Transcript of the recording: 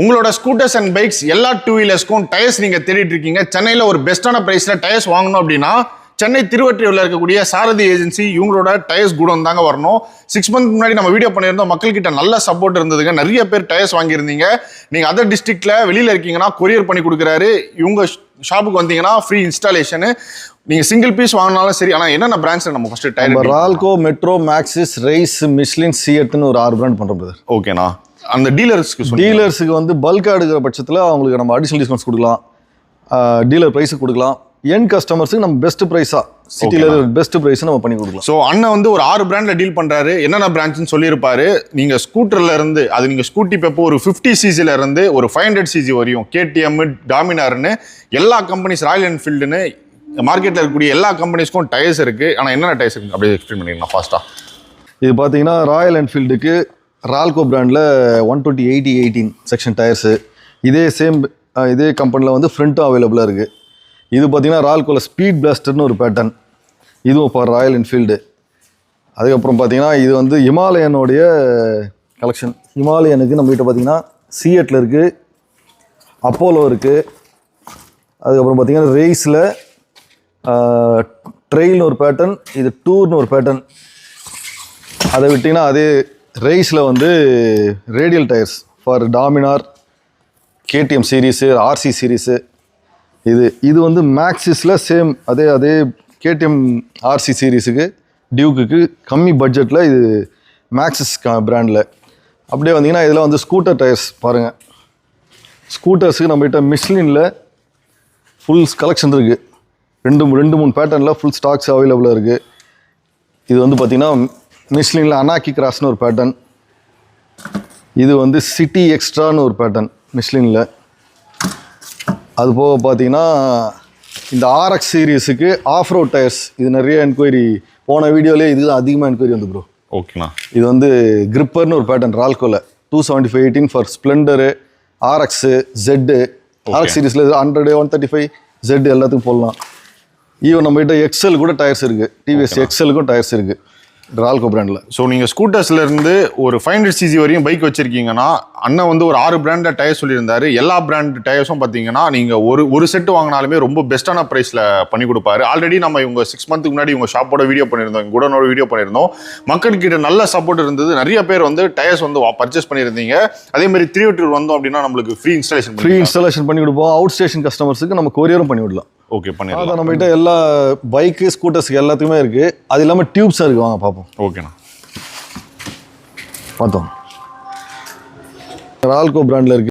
உங்களோட scooters and bikes எல்லா two வீலர்ஸ்க்கும் tyres நீங்கள் தேடிட்டு இருக்கீங்க. சென்னையில் ஒரு பெஸ்ட்டான ப்ரைஸில் டயர்ஸ் வாங்கணும் அப்படின்னா சென்னை திருவற்றியூரில் இருக்கக்கூடிய சாரதி ஏஜென்சி இவங்களோட டயர்ஸ் குடோன் தாங்க வரணும். 6 மந்த் முன்னாடி நம்ம வீடியோ பண்ணியிருந்தோம். மக்கள்கிட்ட நல்ல சப்போர்ட் இருந்ததுங்க. நிறைய பேர் டயர்ஸ் வாங்கியிருந்தீங்க. நீங்கள் அதர் டிஸ்ட்ரிக்டில் வெளியில் இருக்கீங்கன்னா கொரியர் பண்ணி கொடுக்குறாரு. இவங்க ஷாப்புக்கு வந்தீங்கன்னா ஃப்ரீ இன்ஸ்டாலேஷனு. நீங்கள் சிங்கிள் பீஸ் வாங்கினாலும் சரி. ஆனால் என்னென்ன பிராண்ட்ஸ் நம்ம first tyre? Ralco, Metro, Maxxis, ரைஸ், மிஷ்லின், சிஎட்னு ஒரு 6 பிராண்ட் பண்ணுறோம் பிரதர். ஓகேண்ணா. அந்த டீலர்ஸுக்கு வந்து பல்காக எடுக்கிற பட்சத்தில் அவங்களுக்கு நம்ம அடிஷனல் டிஸ்கவுண்ட்ஸ் கொடுக்கலாம், டீலர் ப்ரைஸுக்கு கொடுக்கலாம். என் கஸ்டமர்ஸுக்கு நம்ம பெஸ்ட் ப்ரைஸாக சிட்டியில் பெஸ்ட் ப்ரைஸ் நம்ம பண்ணி கொடுக்கலாம். ஸோ அண்ணன் வந்து ஒரு 6 பிராண்டில் டீல் பண்ணுறாரு. என்னென்ன பிராண்ட்ஸ்னு சொல்லியிருப்பாரு. நீங்கள் ஸ்கூட்டரில் இருந்து அது நீங்கள் ஸ்கூட்டி பெப்போ ஒரு 50 சிசில இருந்து ஒரு 500 சிசி வரையும் கேடிஎம், டாமினார்னு எல்லா கம்பெனிஸ், ராயல் என்ஃபீல்டுன்னு மார்க்கெட்டில் இருக்கக்கூடிய எல்லா கம்பெனிஸ்க்கும் டயர்ஸ் இருக்குது. ஆனால் என்னென்ன டயர்ஸ் இருக்குது அப்படியே எக்ஸ்பிளைன் பண்ணிக்கலாம் ஃபாஸ்ட்டாக. இது பார்த்தீங்கன்னா ராயல் என்ஃபீல்டுக்கு ரால்கோ பிராண்டில் 120/80/18 செக்ஷன் டயர்ஸு. இதே கம்பெனியில் வந்து ஃப்ரண்ட்டும் அவைலபிளாக இருக்குது. இது பார்த்தீங்கன்னா ரால்கோவில் ஸ்பீட் பிளாஸ்டர்னு ஒரு பேட்டர்ன், இதுவும் ஃபார் ராயல் என்ஃபீல்டு. அதுக்கப்புறம் பார்த்தீங்கன்னா இது வந்து ஹிமாலயனுடைய கலெக்ஷன். ஹிமாலயனுக்கு நம்மகிட்ட பார்த்தீங்கன்னா சிஎட்டில் இருக்குது, அப்போலோ இருக்குது. அதுக்கப்புறம் பார்த்தீங்கன்னா ரேஸில் ட்ரெயில்னு ஒரு பேட்டர்ன், இது டூர்னு ஒரு பேட்டர்ன். அதை விட்டிங்கன்னா அதே ரேஸில் வந்து radial tyres for Dominar, KTM series, RC series. இது வந்து மேக்ஸிஸில் சேம் அதே கேடிஎம் ஆர்சி சீரீஸுக்கு, டியூக்குக்கு கம்மி பட்ஜெட்டில் இது மேக்ஸிஸ் பிராண்டில். அப்படியே வந்தீங்கன்னா இதில் வந்து ஸ்கூட்டர் டயர்ஸ் பாருங்கள். ஸ்கூட்டர்ஸுக்கு நம்மகிட்ட மிஷ்லினில் ஃபுல் கலெக்ஷன் இருக்குது. 2-3 பேட்டர்னில் ஃபுல் ஸ்டாக்ஸ் அவைலபிளாக இருக்குது. இது வந்து பார்த்திங்கன்னா மிஷ்லினில் அனாக்கி கிராஸ்னு ஒரு பேட்டர்ன். இது வந்து சிட்டி எக்ஸ்ட்ரான்னு ஒரு பேட்டர்ன் மிஷ்லினில். அது போக பார்த்தீங்கன்னா இந்த ஆர்எக்ஸ் சீரீஸுக்கு ஆஃப் ரோட் டயர்ஸ். இது நிறைய என்கொயரி, போன வீடியோலேயே இதுதான் அதிகமாக என்கொயரி வந்து ப்ரோ. ஓகேண்ணா. இது வந்து கிரிப்பர்னு ஒரு பேட்டர்ன் ரால்கோவில் 275/18 for Splendor, RX, Jet. RX சீரீஸில் 100, 135 ஜெட் எல்லாத்துக்கும் போடலாம். ஈவன் நம்மகிட்ட எக்ஸல் கூட டயர்ஸ் இருக்குது. டிவிஎஸ் எக்ஸலுக்கும் டயர்ஸ் இருக்குது ரால்கோ பிராண்டில். ஸோ நீங்கள் ஸ்கூட்டர்ஸ்லேருந்து ஒரு 500 சிசி வரையும் பைக் வச்சுருக்கீங்கன்னா அண்ணன் வந்து ஒரு 6 பிராண்டில் டயர் சொல்லியிருந்தாரு. எல்லா பிராண்ட் டயர்ஸும் பார்த்தீங்கன்னா நீங்கள் ஒரு செட்டு வாங்கினாலுமே ரொம்ப பெஸ்ட்டான ப்ரைஸில் பண்ணி கொடுப்பாரு. ஆல்ரெடி நம்ம இவங்க 6 மந்த்துக்கு முன்னாடி இவங்க ஷாப்போட வீடியோ பண்ணியிருந்தோம், குடனோட வீடியோ பண்ணியிருந்தோம். மக்கள்கிட்ட நல்ல சப்போர்ட் இருந்தது. நிறைய பேர் வந்து டயர்ஸ் வந்து பர்ச்சேஸ் பண்ணியிருந்தீங்க. அதேமாதிரி திருவற்றியூர் வந்தோம் அப்படின்னா நம்மளுக்கு ஃப்ரீ இன்ஸ்டாலேஷன் பண்ணி கொடுப்போம். அவுட் ஸ்டேஷன் கஸ்டமர்ஸுக்கு நம்ம கொரியரும் பண்ணி விடலாம். ஓகே, பண்ணிடலாம். அதான் நம்மகிட்ட எல்லா பைக்கு, ஸ்கூட்டர்ஸுக்கு எல்லாத்துக்குமே இருக்குது. அது இல்லாமல் டியூப்ஸாக இருக்குது, வாங்க பார்ப்போம். ஓகேண்ணா, பார்த்தோம். ரால்கோ பிராண்டில் இருக்குது.